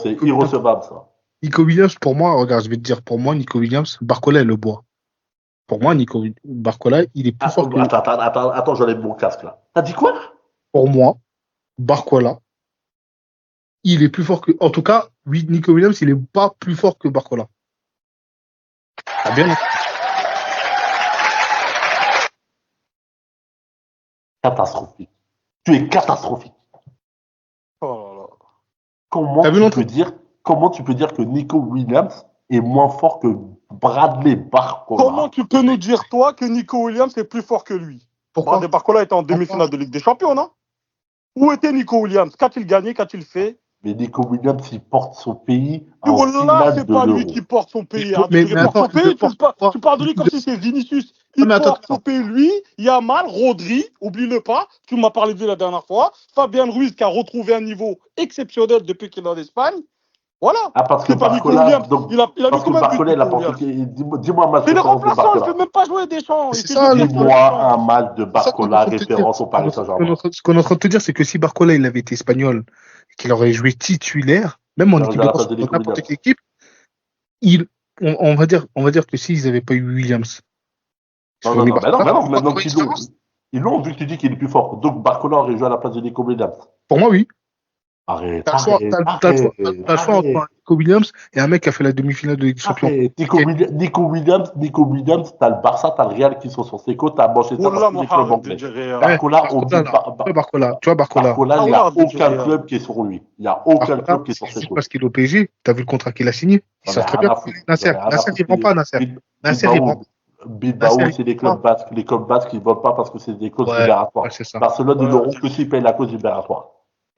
c'est irrecevable, ça. Nico Williams, pour moi, regarde, je vais te dire, pour moi, Nico Williams, Barcola est le bois. Pour moi, Barcola, il est plus fort que. Attends, j'enlève mon casque, là. T'as dit quoi? Pour moi, Barcola, il est plus fort que. En tout cas, oui, Nico Williams, il est pas plus fort que Barcola. Ah bien, Catastrophique. Tu es catastrophique. Oh là là. Comment tu peux dire que Nico Williams est moins fort que Bradley Barcola? Comment tu peux nous dire, toi, que Nico Williams est plus fort que lui? pourquoi? Bradley Barcola était en demi-finale de Ligue des Champions, non? Où était Nico Williams? Qu'a-t-il gagné? Qu'a-il fait? Mais Nico Williams, il porte son pays Oh en là, finale c'est de pas lui l'Euro. qui porte son pays. Mais Il porte attends, son pays, tu parles de lui il- comme si c'est Vinicius. Il mais attends, porte son pays, lui, Yamal, Rodri, oublie-le pas, tu m'as parlé de lui la dernière fois, Fabien Ruiz qui a retrouvé un niveau exceptionnel depuis qu'il est en Espagne. Voilà. Ah, parce que C'est pas Nico Barcola, Williams. donc, Il a mis parce que combien de buts, Barcola, il a Nico porté. Williams? Dis-moi un match Mais il est référence de remplaçant, il ne Barcola. fait même pas jouer Deschamps. C'est Il fait ça, jouer Dis-moi un match de c'est ça qu'on est en Barcola train de te dire. référence au Paris Saint-Germain. Ce qu'on est en train de te dire, c'est que si Barcola, il avait été espagnol, et qu'il aurait joué titulaire, même en Il aurait équipe joué à de la France, place de dans Nico n'importe Williams. quelle équipe, on va dire que s'ils n'avaient pas eu Williams, ils auraient mis Barcola. Mais Aurait donc une différence. ils l'ont vu que tu dis qu'il est plus fort. Donc Barcola aurait joué à la place de Nico Williams. Pour moi, oui. Arrête, T'as le choix, arrête, t'as le choix entre arrête. Nico Williams et un mec qui a fait la demi-finale de Ligue des Champions. Arrête. Nico Williams, t'as le Barça, t'as le Real qui sont sur ses côtes, t'as Manchester, Wallah, t'as tous les clubs Mohamed, anglais. Didier. Barcola, on dit Barcola, tu vois, Barcola. Barcola, il n'y a Ah ouais, aucun Didier. club qui est sur lui. Il n'y a aucun Barcola, club qui est sur c'est ses juste côtes. parce qu'il est au PSG. T'as vu le contrat qu'il a signé? Ils savent très bien que Nasser, il vend pas, Nasser. Nasser, il vend. Bilbao, c'est les clubs basques. Les clubs basques, ils ne volent pas parce que c'est des clauses libératoires. Ouais, c'est ça. Barcelone, ils n'auront que s'ils payent la clause libératoire.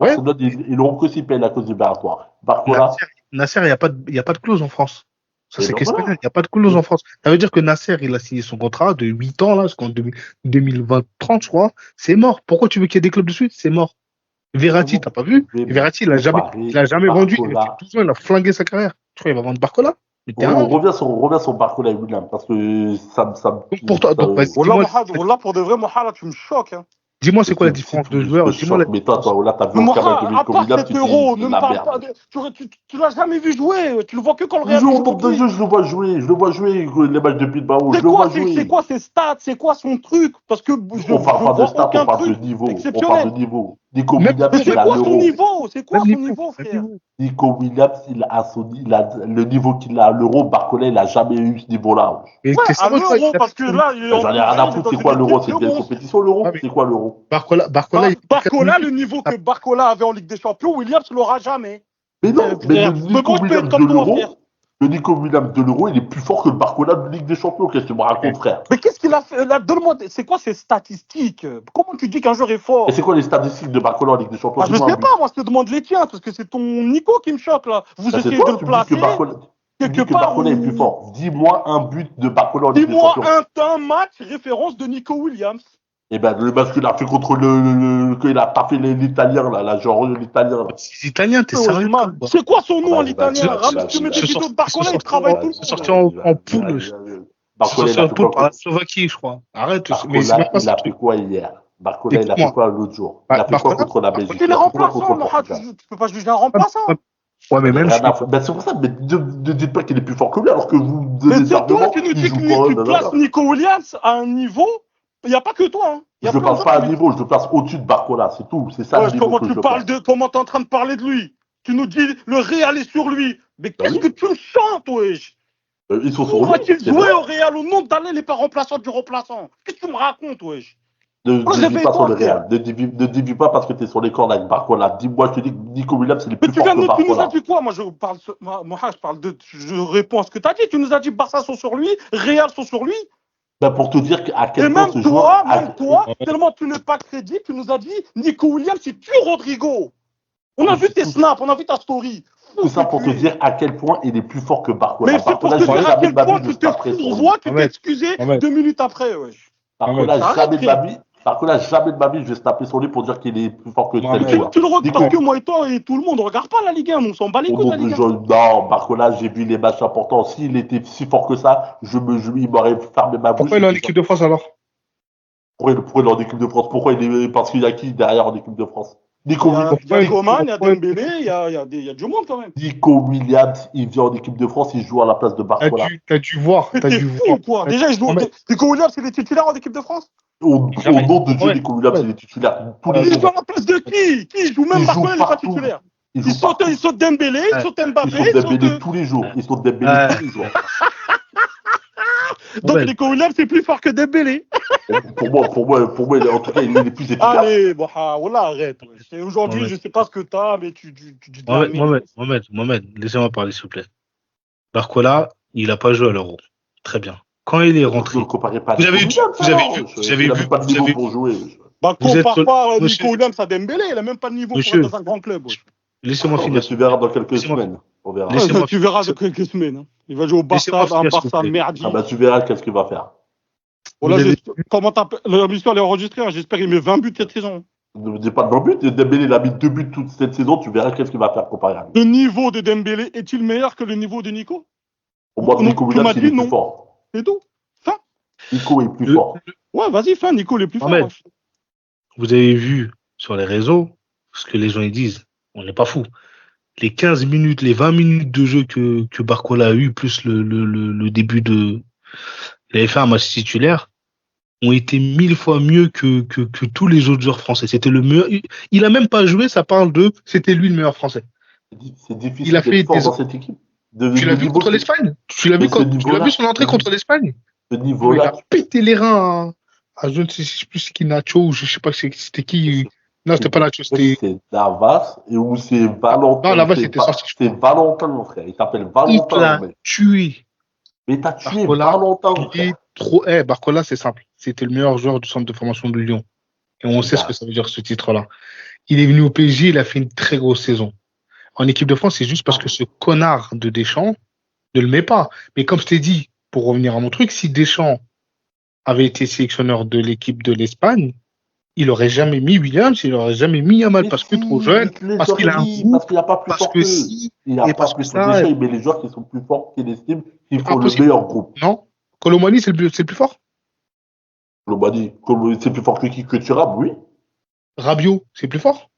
Ouais. Barcelone, ils n'auront que s'ils payent la clause libératoire. Barcola. Nasser, il n'y a pas de clause en France. Ça, c'est qu'espagnol. voilà. Il n'y a pas de clause en France. Ça veut dire que Nasser, il a signé son contrat de 8 ans, là, jusqu'en 2030, je crois. C'est mort. Pourquoi tu veux qu'il y ait des clubs dessus? C'est mort. Verratti, t'as pas vu? Verratti, il a jamais vendu. Il a fait 12 ans, il a flingué sa carrière. Tu crois qu'il va vendre Barcola? On revient sur Barcola et William parce que ça Donc pour toi, Wallah, pour de vrai, Mohamed, tu me choques. Hein. Dis-moi, c'est quoi la différence de joueur? Mais toi, là, t'as vu Mohamed, à part cet euro, ne me parle merde. pas de. Tu l'as jamais vu jouer. Tu le vois que quand le Je Real joue joue au top de jeu, je le vois jouer les matchs de Bilbao, je le vois jouer. C'est quoi ses stats? C'est quoi son truc? Parce que on parle pas de stats, on parle de niveau. On parle de niveau. Nico Williams, c'est quoi son niveau? C'est quoi son niveau, frère? Nico Williams, le niveau qu'il a à l'Euro. Barcola, il a jamais eu ce niveau-là. Ouais, à l'Euro, parce que là, j'en ai rien à foutre. C'est quoi l'Euro? C'est une compétition, l'Euro? C'est quoi l'Euro? Barcola, le niveau que Barcola avait en Ligue des Champions, Williams l'aura jamais. Mais non, mais le Nico Williams de l'Euro, il est plus fort que le Barcola de Ligue des Champions. Qu'est-ce que tu me racontes, frère? Mais qu'est-ce qu'il a fait là? Donne-moi, c'est quoi ces statistiques? Comment tu dis qu'un joueur est fort? Et c'est quoi les statistiques de Barcola en Ligue des Champions? Je sais pas, moi je te demande les tiens, parce que c'est ton Nico qui me choque là. Vous essayez de le placer. Quelque part, Barcola est plus fort. Dis-moi un but de Barcola en Ligue des Champions. Dis-moi un match référence de Nico Williams. Eh ben, le match qu'il a fait contre quand il a tapé l'Italien, là, genre l'Italien. C'est italien, t'es sérieux? C'est quoi son nom en italien? Tu mets des vidéos de Barcola, il travaille tout le temps. C'est sorti en poule. Barcola, il a fait quoi par la Slovaquie, je crois. Arrête. Mais il a fait quoi hier? Barcola, il a fait quoi l'autre jour? Il a fait quoi contre la Belgique? Il est remplaçant, tu peux pas juger un remplaçant. Ouais, mais même c'est pour ça, mais ne dites pas qu'il est plus fort que lui, alors que vous donnez des arguments. C'est toi qui nous dis que tu places Nico Williams à un niveau. Il n'y a pas que toi. Hein. Je ne place pas à un niveau, je le place au-dessus de Barcola, c'est tout. C'est ça le niveau que je place. Comment tu es en train de parler de lui? Tu nous dis le Real est sur lui. Mais qu'est-ce que tu me chantes, wesh? Ils sont sur lui. Pourquoi tu jouer au Real au nom d'aller les pas remplaçants du remplaçant? Qu'est-ce que tu me racontes, wesh? Ne dis pas sur le Real. Ne dis pas parce que tu es sur les cordes avec Barcola. Dis-moi, je te dis que Nico Williams, c'est le plus fort que Barcola. Tu nous as dit quoi? Moi, je réponds à ce que tu as dit. Tu nous as dit Barça sont sur lui, Real sont sur lui. Ben pour te dire à quel point ce joueur... Même toi, tellement tu n'es pas crédible, tu nous as dit Nico Williams, c'est tu Rodrigo. On a vu tes snaps, on a vu ta story. Tout ça pour te dire à quel point il est plus fort que Barcola. Mais c'est pour te dire à quel point tu t'es fourvoie, tu t'es excusé 2 minutes après, wesh. Barcola, jamais de ma vie, je vais se taper sur lui pour dire qu'il est plus fort que tel joueur. Tu le regardes parce que moi et toi et tout le monde, on regarde pas la Ligue 1, on s'en bat les couilles de la Ligue 1. Non, Barcola, j'ai vu les matchs importants. S'il était si fort que ça, il m'aurait fermé ma bouche. Pourquoi il est en équipe de France alors? Pourquoi il est en équipe de France? Parce qu'il y a qui derrière en équipe de France? Nico Il y a Coman, il y a Dembélé, il y a du monde quand même. Nico Williams, il vient en équipe de France, il joue à la place de Barcola. T'as dû voir. Mais t'es fou quoi. Déjà, Nico Williams, il est titulaire en équipe de France. Au nom de Dieu, Nico Williams, il est titulaire tous les Il jours. joue à la place de qui? Qui joue? Même Barcola, il n'est pas titulaire. Il saute Dembélé, il saute Mbappé. Il saute Dembélé tous les jours. Il saute Dembélé tous les jours. Donc Nico Williams, c'est plus fort que Dembélé. Pour moi, en tout cas, il est plus efficace. Allez, voilà, arrête. Aujourd'hui, je ne sais pas ce que tu as, mais tu dis Mohamed, laissez-moi parler, s'il vous plaît. Barcola, il n'a pas joué à l'Euro. Très bien. Quand il est rentré, vous avez vu. Pas de niveau pour jouer. Bah, compare pas Nico Williams à Dembélé, il n'a même pas de niveau pour être dans un grand club. Laissez-moi finir. Tu verras dans quelques semaines. On verra. Tu verras dans quelques semaines. Il va jouer au Barça, un Barça merdique. Ah bah tu verras qu'est-ce qu'il va faire. Voilà, comment la mission elle est enregistrée, j'espère qu'il met 20 buts cette saison. Ne me dis pas de 20 buts, Dembélé il a mis 2 buts toute cette saison, tu verras qu'est-ce qu'il va faire comparé à lui. Le niveau de Dembélé est-il meilleur que le niveau de Nico? Pour moi, Nico Williams il est plus fort. C'est tout. Fin. Nico est plus fort. Ouais, vas-y, fin, Nico il est plus fort. Vous avez vu sur les réseaux ce que les gens ils disent. On n'est pas fou. Les 15 minutes, les 20 minutes de jeu que Barcola a eu, plus le début de... Il avait fait un match titulaire, ont été 1000 fois mieux que tous les autres joueurs français. C'était le meilleur. Il a même pas joué, ça parle de... C'était lui le meilleur français. C'est difficile il a fait fort dans cette équipe. Tu l'as vu contre l'Espagne? Tu l'as vu son entrée contre l'Espagne? Ce niveau-là. Il a pété les reins à je ne sais plus qui, Nacho, ou je sais pas c'était qui... Non, c'était pas Nacho, c'était... C'est Navas et où c'est Valentin. Non, Navas était sorti. C'est Valentin, mon frère. Il s'appelle Valentin. Il l'a tué. Mais t'as tué Valentin, mon frère. Barcola, c'est simple. C'était le meilleur joueur du centre de formation de Lyon. Et on sait ce que ça veut dire, ce titre-là. Il est venu au PSG, il a fait une très grosse saison. En équipe de France, c'est juste parce que ce connard de Deschamps ne le met pas. Mais comme je t'ai dit, pour revenir à mon truc, si Deschamps avait été sélectionneur de l'équipe de l'Espagne, il aurait jamais mis Williams, il aurait jamais mis Yamal parce que trop jeune, parce qu'il a un groupe, parce qu'il n'y a pas plus fort que si, il n'y a pas plus fort. Déjà, il met les joueurs qui sont plus forts qu'il estime, il faut le meilleur groupe. Non, Colomani, c'est le plus fort. Colomani, c'est plus fort que qui? Que Thuram, oui. Rabiot, c'est plus fort.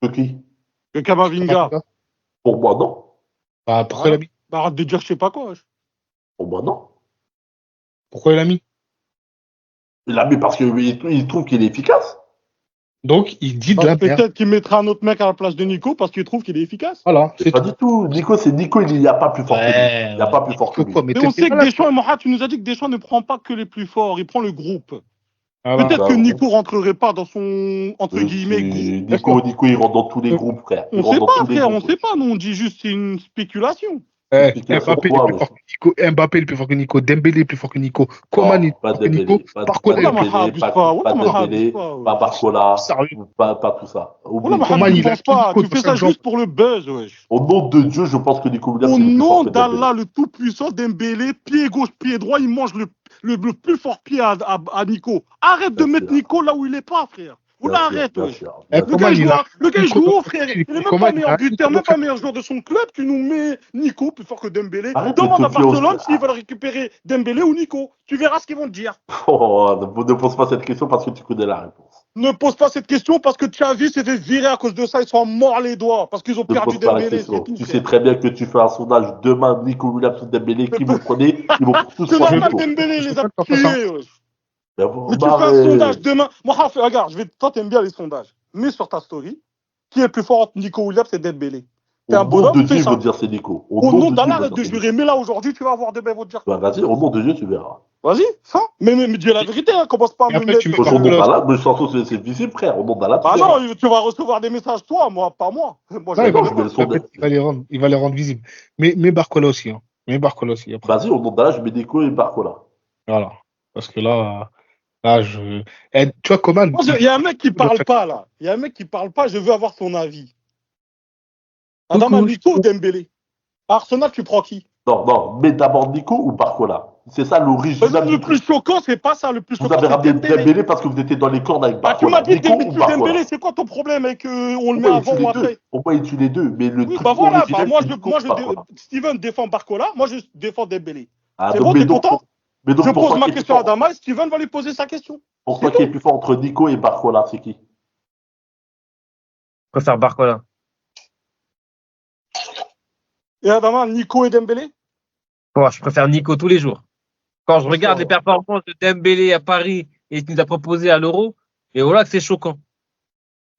Que qui? Que Camavinga. Pour moi, non. Bah, pourquoi il l'a mis? Bah, arrête de dire je sais pas quoi. Pour moi, non. Pourquoi il l'a mis? Il l'a mis parce qu'il trouve qu'il est efficace. Donc, il dit de la merde. Peut-être qu'il mettra un autre mec à la place de Nico parce qu'il trouve qu'il est efficace. Voilà. C'est pas du tout. Nico, il n'y a pas plus fort que lui. Il n'y a pas plus fort que lui. Mais on sait que Deschamps, Mourad, tu nous as dit que Deschamps ne prend pas que les plus forts, il prend le groupe. Voilà. Peut-être que Nico rentrerait pas dans son, entre guillemets, groupe. Nico, il rentre dans tous les groupes, frère. On sait pas, frère, on sait pas. Nous, on dit juste c'est une spéculation. Mbappé est plus fort que Nico, Mbappé est plus fort que Nico, Dembélé est plus fort que Nico, Coman est plus fort que Nico, Barcola est plus fort que Nico, pas Barcola, pas tout ça. Tu fais ça juste pour le buzz, wesh. Au nom de Dieu, je pense que Nico Williams au nom d'Allah, le tout-puissant Dembélé, pied gauche, pied droit, il mange le plus fort pied à Nico. Arrête de mettre Nico là où il est pas, frère. Oula, arrête, wesh. Le gars, il joue haut, frère. Il est même pas meilleur buteur, même pas meilleur joueur de son club. Tu nous mets Nico plus fort que Dembélé. Demande à Barcelone s'ils veulent récupérer Dembélé ou Nico. Tu verras ce qu'ils vont te dire. Ne pose pas cette question parce que tu connais la réponse. Ne pose pas cette question parce que Xavi s'est fait virer à cause de ça. Ils sont morts les doigts parce qu'ils ont perdu Dembélé. Tu sais très bien que tu fais un sondage demain, Nico Williams ou Dembélé, qui vous prenez, ils vont tous faire un tour. Dembélé les a tués. Mais tu fais un sondage demain. Moi, regarde, toi, t'aimes bien les sondages. Mets sur ta story qui est plus fort entre Nico Williams et Dembélé. T'es un bonhomme. Au nom de Dieu, ils vont dire c'est Nico. Au nom d'Allah, de jurer. Mais là, aujourd'hui, tu vas avoir de belles vont te dire. Bah, vas-y, au nom de Dieu, tu verras. Vas-y, fin. Mais dis la vérité, hein, commence pas à me mettre. Au nom d'Allah, mais surtout, c'est visible, frère. Au nom d'Allah. Bah non, tu vas recevoir des messages, toi, moi, pas moi. Il va les rendre visibles. Mais Barcola aussi. Vas-y, au nom d'Allah, je mets Nico et Barcola. Voilà. Parce que là, tu vois, Coman. Il y a un mec qui parle pas, là. Il y a un mec qui parle pas, je veux avoir son avis. Adama Nico ou Dembélé? Arsenal, tu prends qui? Non, mais d'abord Nico ou Barcola? C'est ça l'original. Le plus choquant, c'est pas ça. Le plus choquant, vous avez ramené Dembélé parce que vous étiez dans les cordes avec Barcola. Tu m'as dit Dembélé, c'est quoi ton problème avec on le met avant ou après? Pourquoi il tue les deux? Mais le truc voilà, Steven défend Barcola, moi je défends Dembélé. C'est bon, t'es content? Je pose ma question à Adama et Steven va lui poser sa question. Pour toi, qui est plus fort entre Nico et Barcola, c'est qui? préfère Barcola. Et Adama, Nico et Dembélé? Bon, je préfère Nico tous les jours. Quand je regarde les performances de Dembélé à Paris et qu'il nous a proposé à l'Euro, et voilà que c'est choquant.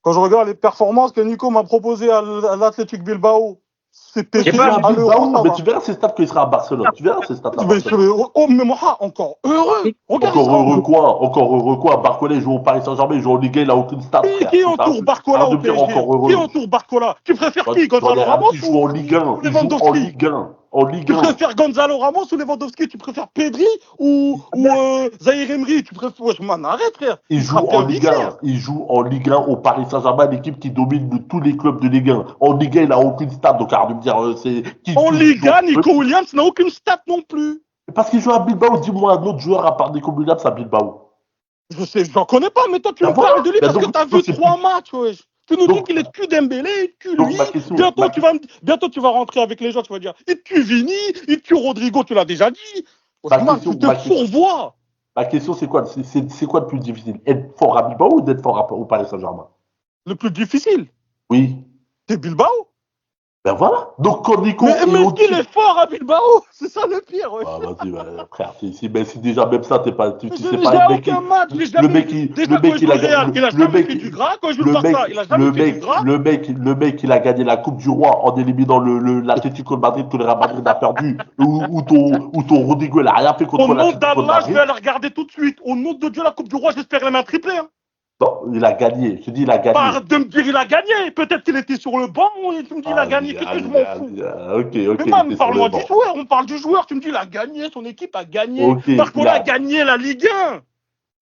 Quand je regarde les performances que Nico m'a proposées à l'Athletic Bilbao, c'était à l'Euro, mais tu verras ces stats quand il sera à Barcelone. Tu verras ces stats à Barcelone. Oh, mais moi, encore heureux. Encore heureux quoi. Barcola joue au Paris Saint-Germain, il joue en Ligue 1, il n'a aucune stat. Qui entoure Barcola au PSG? Qui entoure Barcola? Tu préfères qui, Gonzalo Ramos ou Lewandowski? Tu préfères Gonzalo Ramos ou Lewandowski? Tu préfères Pedri ou Zahir Emery? Tu préfères... Ouais, arrête, frère. Il joue en Ligue 1 au Paris Saint-Germain, l'équipe qui domine de tous les clubs de Ligue 1. En Ligue 1, il n'a aucune stat, donc arrête de me dire... En Ligue 1, Nico Williams n'a aucune stat non plus. Parce qu'il joue à Bilbao, dis-moi un autre joueur à part Nico Williams à Bilbao. Je sais, j'en connais pas, mais toi tu me parles de lui parce que t'as vu 3 matchs, wesh. Tu nous dis qu'il est cul Dembélé, il tue lui. Bientôt tu vas rentrer avec les gens, tu vas dire il tue Vini, il tue Rodrigo, tu l'as déjà dit. Tu te fourvoies. Ma question c'est quoi? C'est quoi le plus difficile? Être fort à Bilbao ou d'être fort au Paris Saint-Germain? Le plus difficile? Oui. C'est Bilbao. Ben voilà. Donc quand Nico. Mais il est fort à Bilbao, c'est ça le pire. Ouais. Ah, vas-y, frère. Si déjà même ça, t'es pas. Tu sais pas le mec il a jamais fait du gras quand je joue le Barça. Il a jamais fait du gras. Le mec, il a gagné la Coupe du Roi en éliminant l'Atlético de Madrid que le Real Madrid a perdu. Ou ton Rodrigo, il a rien fait contre l'Atlético de Madrid. Au nom d'Allah, je vais la regarder tout de suite. Au nom de Dieu, la Coupe du Roi, j'espère la main triplée. Non, il a gagné. Je te dis, il a gagné. Arrête de me dire, il a gagné. Peut-être qu'il était sur le banc et tu me dis, il a gagné. Qu'est-ce que je m'en fous? Ok. Mais même, parle-moi du joueur. On parle du joueur. Tu me dis, il a gagné. Son équipe a gagné. Barcola a gagné la Ligue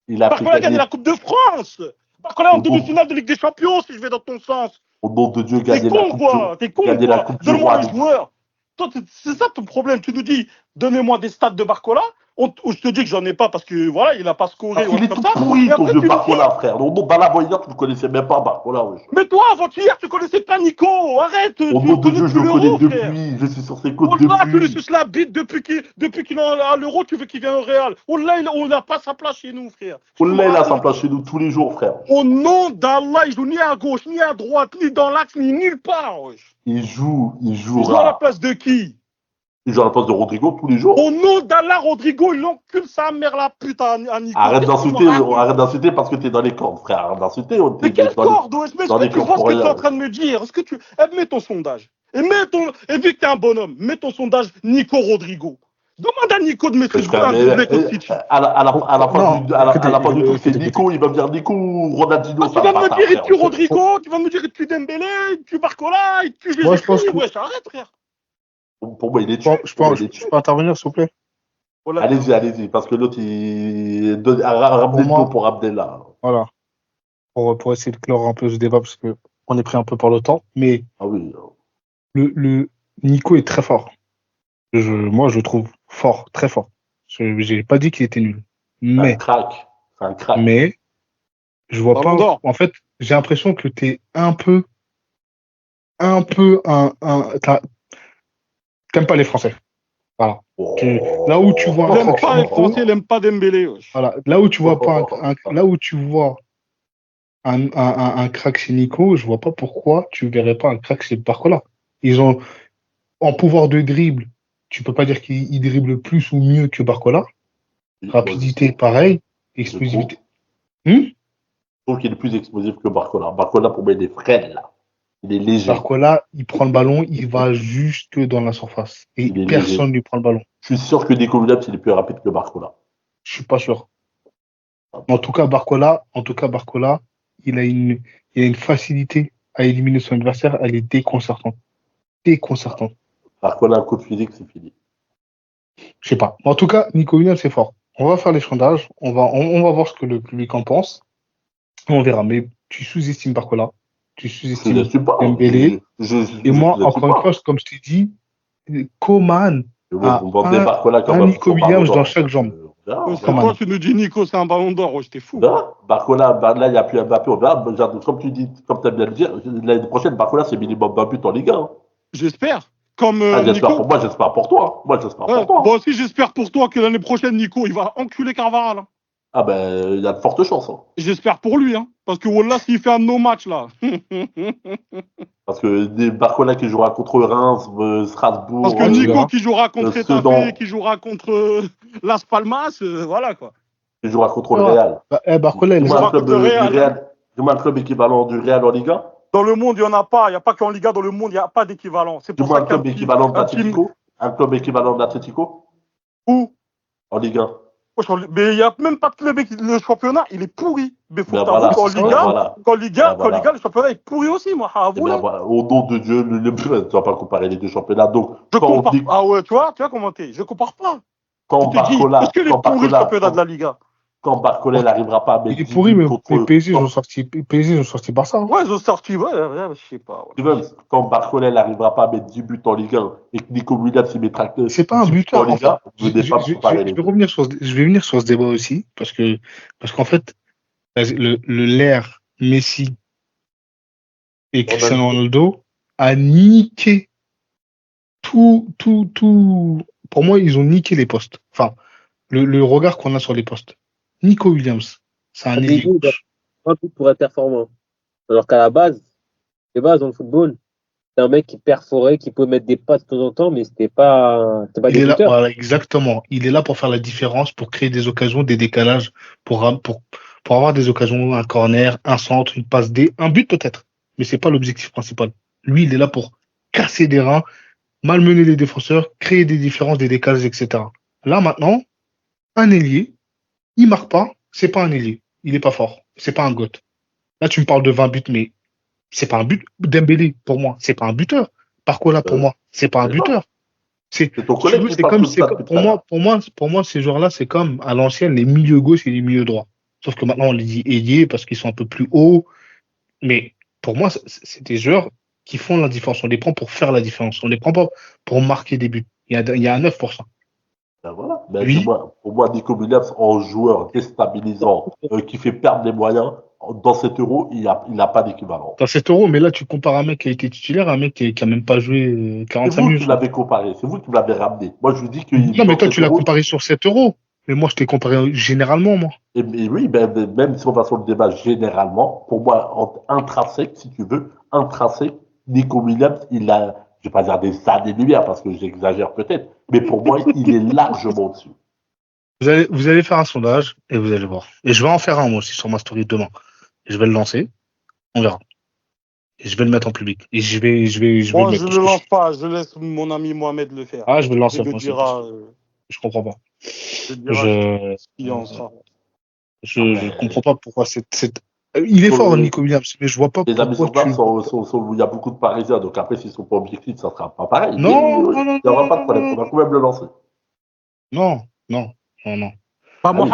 1. Barcola a gagné la Coupe de France. Barcola est en demi-finale de Ligue des Champions, si je vais dans ton sens. Au nom de Dieu, gagner la Coupe du Roi. T'es con, quoi. Donne-moi les joueurs. Toi, c'est ça ton problème. Tu nous dis, donnez-moi des stats de Barcola. Je te dis que j'en ai pas parce que voilà, il a pas scoré. Il est tout pourri ton vieux Barcola, frère. Non, dans la voyante, tu ne connaissais même pas Barcola. Mais toi, avant-hier, tu connaissais pas Nico. Arrête. Au nom de Dieu, je le connais depuis. Je suis sur ses côtes depuis. Tu lui suces la bite depuis qu'il est à l'Euro, tu veux qu'il vienne au Real. Wallah, on n'a pas sa place chez nous, frère. Wallah, il a sa place chez nous tous les jours, frère. Au nom d'Allah, il joue ni à gauche, ni à droite, ni dans l'axe, ni nulle part. Il joue à la place de qui? Il joue à la place de Rodrigo tous les jours. Au nom d'Allah, Rodrigo, il encule sa mère la pute à Nico. Arrête d'insulter parce que t'es dans les cordes, frère. Arrête d'insulter. Mais quelle corde? Mais est-ce que tu vois ce que tu es en train de me dire? Est-ce que tu... Mets ton sondage. Et vu que t'es un bonhomme, mets ton sondage Nico Rodrigo. Demande à Nico de mettre à la fin du truc, c'est Nico, il va me dire Nico ou Ronaldinho. Tu vas me dire il tue Rodrigo, tu vas me dire il tue Dembélé, il tue Barcola, il tue Jésus. Ouais, arrête, frère. Pour moi, il est tué. Je peux intervenir, s'il vous plaît? Allez-y, parce que l'autre, il ramener le dos pour Abdella. Voilà. Pour essayer de clore un peu ce débat, parce qu'on est pris un peu par le temps. Mais le Nico est très fort. Moi, je le trouve fort, très fort. Je n'ai pas dit qu'il était nul. Mais, c'est un crack. Mais, je vois pas. En fait, j'ai l'impression que tu es un peu t'aimes pas les Français. Voilà. Là où tu vois il n'aime pas les Français, il n'aime pas Dembélé. Voilà. Là où tu vois là où tu vois un crack chez Nico, je vois pas pourquoi tu verrais pas un crack chez Barcola. Ils ont en pouvoir de dribble, tu peux pas dire qu'ils dribblent plus ou mieux que Barcola. Rapidité, pareil. Explosivité. Je trouve qu'il est plus explosif que Barcola. Barcola, pour moi, il est frêle, là. Il est léger. Barcola, il prend le ballon, il va jusque dans la surface. Et personne ne lui prend le ballon. Je suis sûr que Nico Williams, il est plus rapide que Barcola. Je suis pas sûr. En tout cas, Barcola, il a une facilité à éliminer son adversaire. Elle est déconcertante. Barcola, un coup de physique, c'est fini. Je sais pas. En tout cas, Nico Williams, c'est fort. On va faire les sondages. On va voir ce que le public en pense. On verra. Mais tu sous-estimes Barcola. Tu sous-estimes Dembélé. Et moi, encore une fois, comme je t'ai dit, Coman a un Nico Williams dans chaque jambe. Quand tu nous dis Nico, c'est un ballon d'or, j'étais fou. Barcola, là, il n'y a plus Mbappé. Comme tu dis, comme tu as bien le dire, l'année prochaine, Barcola, c'est minimum 20 buts en Ligue 1. J'espère. Comme j'espère pour moi, j'espère pour toi. Moi aussi, j'espère pour toi que l'année prochaine, Nico, il va enculer Carvajal. Ah ben, il y a de fortes chances. Hein. J'espère pour lui, hein. Parce que Wallah, s'il fait un de nos matchs, là. Parce que des Barcola qui jouera contre Reims, Strasbourg. Parce que Nico qui jouera contre Sedan, qui jouera contre Las Palmas, voilà quoi. Qui jouera contre le Real. Barcola, il jouera contre le Real. Dis-moi un club équivalent du Real en Ligue 1. Dans le monde, il n'y en a pas. Il n'y a pas qu'en Liga, dans le monde, il n'y a pas d'équivalent. C'est pour dis-moi ça un club équivalent de l'Atlético. Un club équivalent de l'Atlético. Où? En Ligue 1. Mais il n'y a même pas de club. Le championnat, il est pourri. Mais faut voilà, qu'en Liga, le championnat est pourri aussi, moi. Au nom de Dieu, tu ne vas pas comparer les deux championnats. Donc, ah ouais, tu vois commenter. Je ne compare pas. Quand Barcola. Est-ce qu'il est pourri le championnat de la Liga? Quand Barcola n'arrivera pas à mettre. Il est pourri, mais PSG, ils ont sorti Barça. Ouais, ils ont sorti, je sais pas. Ouais. Quand Barcola n'arrivera pas à mettre 10 buts en Ligue 1 et que Nico Williams s'y mettra que. C'est pas un buteur. En Ligue 1, je vais revenir sur ce débat aussi, parce qu'en fait, l'ère Messi et Cristiano Ronaldo a niqué tout. Pour moi, ils ont niqué les postes. Enfin, le regard qu'on a sur les postes. Nico Williams, c'est un ailier gauche. Un but pour être performant. Alors qu'à la base, les bases dans le football, c'est un mec qui perforait, qui peut mettre des passes de temps en temps, mais c'était pas il est là, voilà, exactement. Il est là pour faire la différence, pour créer des occasions, des décalages, pour avoir des occasions, un corner, un centre, une passe D, un but peut-être. Mais c'est pas l'objectif principal. Lui, il est là pour casser des reins, malmener les défenseurs, créer des différences, des décalages, etc. Là, maintenant, un ailier, il marque pas, c'est pas un ailier. Il est pas fort. C'est pas un goth. Là, tu me parles de 20 buts, mais c'est pas un but. Dembélé, pour moi, c'est pas un buteur. Barcola, pour moi, c'est pas un buteur. Pour moi, ces joueurs-là, c'est comme à l'ancienne, les milieux gauche et les milieux droits. Sauf que maintenant, on les dit ailiers parce qu'ils sont un peu plus hauts. Mais pour moi, c'est des joueurs qui font la différence. On les prend pour faire la différence. On les prend pas pour marquer des buts. Il y a un 9%. Ben voilà. Ben pour moi, Nico Williams, en joueur déstabilisant, qui fait perdre les moyens, dans cet Euro, il n'a pas d'équivalent. Dans cet Euro, mais là, tu compares un mec qui a été titulaire, un mec qui n'a même pas joué 45 minutes. C'est vous qui l'avez comparé, c'est vous qui me l'avez ramené. Moi, je vous dis que. Non, mais toi, tu l'as comparé sur cet Euro. Mais moi, je t'ai comparé généralement, moi. Et oui, même si on va sur le débat généralement, pour moi, intrinsèque, si tu veux, Nico Williams, il a. Je ne vais pas dire des années-lumière parce que j'exagère peut-être, mais pour moi, il est largement dessus. Vous allez faire un sondage et vous allez voir. Et je vais en faire un moi aussi sur ma story demain. Et je vais le lancer. On verra. Et je vais le mettre en public. Et je vais moi, je ne le lance pas. Je laisse mon ami Mohamed le faire. Ah, je vais le lancer. Je comprends pas. Je comprends pas pourquoi cette. Il est fort, Nico Williams, mais je vois pas les pourquoi il y a beaucoup de Parisiens, donc après, s'ils sont pas objectifs, ça sera pas pareil. Non, il n'y aura pas de problème, on va quand même le lancer. Non.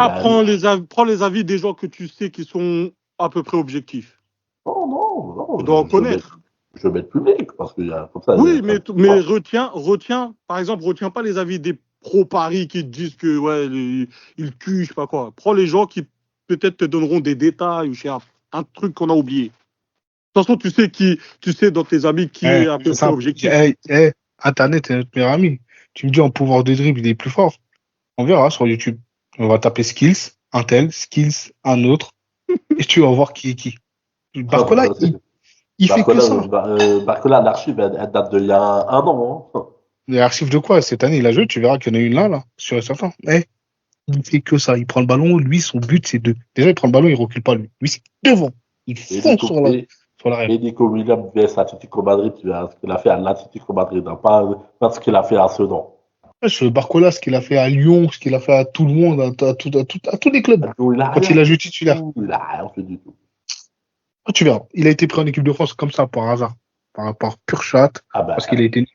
Prends les avis des gens que tu sais qui sont à peu près objectifs. Non. Tu dois en connaître. Je vais mettre public, parce qu'il y a comme ça. Oui, mais retiens, par exemple, retiens pas les avis des pro-Paris qui te disent que, ouais, ils tuent, je sais pas quoi. Prends les gens qui peut-être te donneront des détails ou un truc qu'on a oublié. De toute façon, tu sais dans tes amis qui est à peu près objectif. Internet est notre meilleur ami. Tu me dis en pouvoir de dribble, il est plus fort. On verra sur YouTube. On va taper skills, un tel, skills, un autre, et tu vas voir qui est qui. Barcola, il fait que ça. Barcola, l'archive, elle date d'il y a un an. Hein. L'archive de quoi? Cette année, il a joué, tu verras qu'il y en a une là, sûr et certain. Il fait que ça. Il prend le ballon. Lui, son but, c'est de. Déjà, il prend le ballon, il recule pas, lui. Lui, c'est devant. Il fonce sur la règle. Et Nico Williams vs Atlético Madrid, tu verras ce qu'il a fait à l'Atlético Madrid, hein, pas ce qu'il a fait à Sedan. Barcola, ce qu'il a fait à Lyon, ce qu'il a fait à tout le monde, à tous les clubs. Quand il a joué titulaire. Il n'a rien fait du tout. Tu verras. Il a été pris en équipe de France comme ça, par hasard. Par pure chatte. Parce qu'il a été.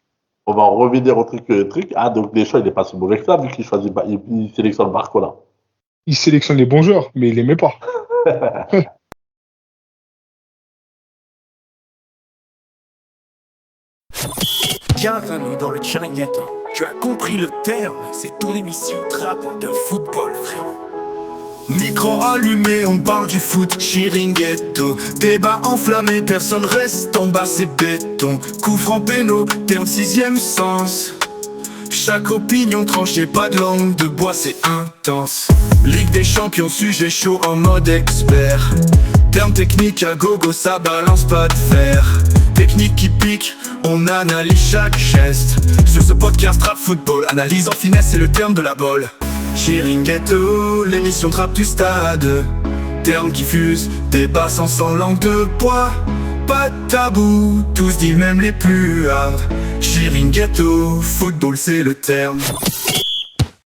On va en revenir au truc. Ah, donc Deschamps, il n'est pas si mauvais que ça, vu qu'il il sélectionne Barcola. Il sélectionne les bons joueurs, mais il les met pas. Bienvenue dans le Chiringuito. Tu as compris le terme, c'est ton émission trap de football, frérot. Micro allumé, on parle du foot, Chiringuito. Débat enflammé, personne reste en bas, c'est béton. Coup franc péno, t'es en 6e sens. chaque opinion tranchée, pas de langue de bois, c'est intense. Ligue des champions, sujet chaud en mode expert. Termes techniques à gogo, ça balance pas de fer. Technique qui pique, on analyse chaque geste. Sur ce podcast Rap Football, analyse en finesse, c'est le terme de la bolle. Chiringuetto, l'émission trap du stade. Termes qui fusent, débat sans langue de bois. Pas de tabou, tous disent même les plus hard. Chiringuetto, football c'est le terme.